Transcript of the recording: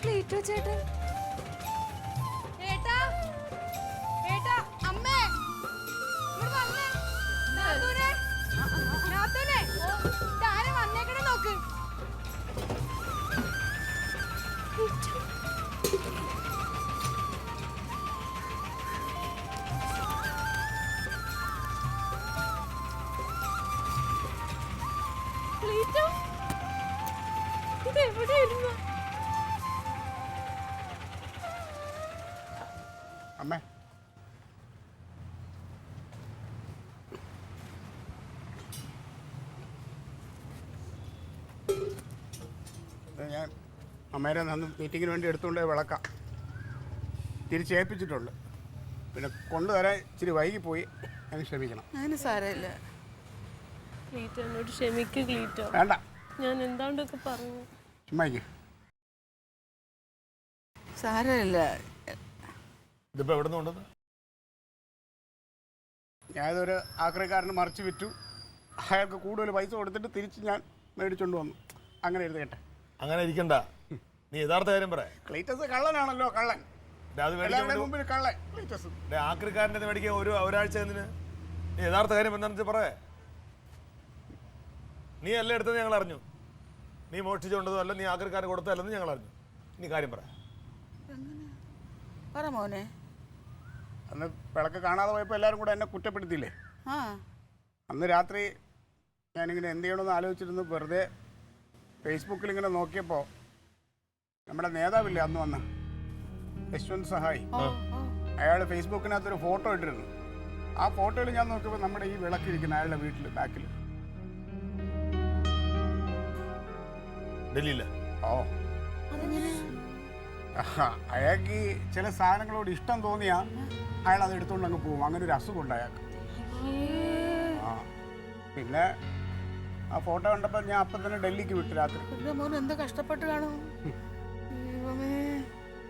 ക്ലീറ്റോ ചേട്ടൻ. ഏട്ടാ ഏട്ടാ അമ്മേ ഇങ്ങോട്ട് വന്നേ. നാത്തൂനെ നാത്തൂനെ താനെ വന്നേക്കണേ നോക്ക്. ക്ലീറ്റോ ഇത് എവിടെയായിരുന്നു? അമ്മേ ഞാൻ അമ്മേരെ അന്ന് മീറ്റിങ്ങിന് വേണ്ടി എടുത്തുകൊണ്ട് വിളക്കാം തിരിച്ചേൽപ്പിച്ചിട്ടുണ്ട്. പിന്നെ കൊണ്ടുവരാൻ ഇച്ചിരി വൈകിപ്പോയി, അതിന് ക്ഷമിക്കണം. അതിന് സാരമില്ല. ക്ലീറ്റോ എന്നോട് ക്ഷമിക്ക് ക്ലീറ്റോ. വേണ്ട, ഞാൻ എന്താണ്ടൊക്കെ പറഞ്ഞു. ചുമ്മാക്ക്. സാരമില്ല. ഇതിപ്പോ എവിടെ നിന്ന് കൊണ്ടത്? ഞാനിതൊരു ആക്രിക്കാരന് മറിച്ച് വിറ്റു. അയാൾക്ക് കൂടുതൽ പൈസ കൊടുത്തിട്ട് തിരിച്ച് ഞാൻ മേടിച്ചോണ്ട് വന്നു. അങ്ങനെ എഴുതേട്ടെ. അങ്ങനെ ഇരിക്കണ്ട, നീ യഥാർത്ഥ കാര്യം പറ. ക്ലീറ്റസ് കള്ളനാണല്ലോ, കള്ളൻ. എല്ലാവരുടെ മുമ്പിൽ കള്ളൻ ക്ലീറ്റസ്. ആക്രിക്കാരൻ്റെ മേടിക്കാൻ ഒരാഴ്ച എന്തിന്? നീ യഥാർത്ഥ കാര്യം എന്താണെന്ന് വെച്ചാൽ പറ. നീ അല്ല എടുത്തത് ഞങ്ങൾ അറിഞ്ഞു. നീ മോഷ്ടിച്ചുകൊണ്ടതും അല്ല, നീ ആക്രിക്കാരന് കൊടുത്തല്ലെന്ന് ഞങ്ങൾ അറിഞ്ഞു. നീ കാര്യം പറ. പറ മോനെ. അന്ന് വിളക്ക് കാണാതെ പോയപ്പോൾ എല്ലാവരും കൂടെ എന്നെ കുറ്റപ്പെടുത്തിയില്ലേ? ആ അന്ന് രാത്രി ഞാനിങ്ങനെ എന്ത് ചെയ്യണമെന്ന് ആലോചിച്ചിരുന്നു. വെറുതെ ഫേസ്ബുക്കിൽ ഇങ്ങനെ നോക്കിയപ്പോൾ നമ്മുടെ നേതാവില്ലേ അന്ന് വന്ന യശ്വന്ത് സഹായി, അയാൾ ഫേസ്ബുക്കിനകത്തൊരു ഫോട്ടോ ഇട്ടിരുന്നു. ആ ഫോട്ടോയിൽ ഞാൻ നോക്കിയപ്പോൾ നമ്മുടെ ഈ വിളക്കിരിക്കുന്ന അയാളുടെ വീട്ടിൽ ബാക്കിൽ. ഡൽഹിയില്ല? ഓ, അയാൾക്ക് ഈ ചില സാധനങ്ങളോട് ഇഷ്ടം തോന്നിയാ അയാൾ അത് എടുത്തുകൊണ്ട് അങ്ങ് പോകും. അങ്ങനെ ഒരു അസുഖമുണ്ട് അയാൾക്ക്. ആ, പിന്നെ ആ ഫോട്ടോ കണ്ടപ്പോൾ ഞാൻ അപ്പം തന്നെ ഡൽഹിക്ക് വിട്ടു രാത്രി. മോൻ എന്താ കഷ്ടപ്പെട്ട് കാണും.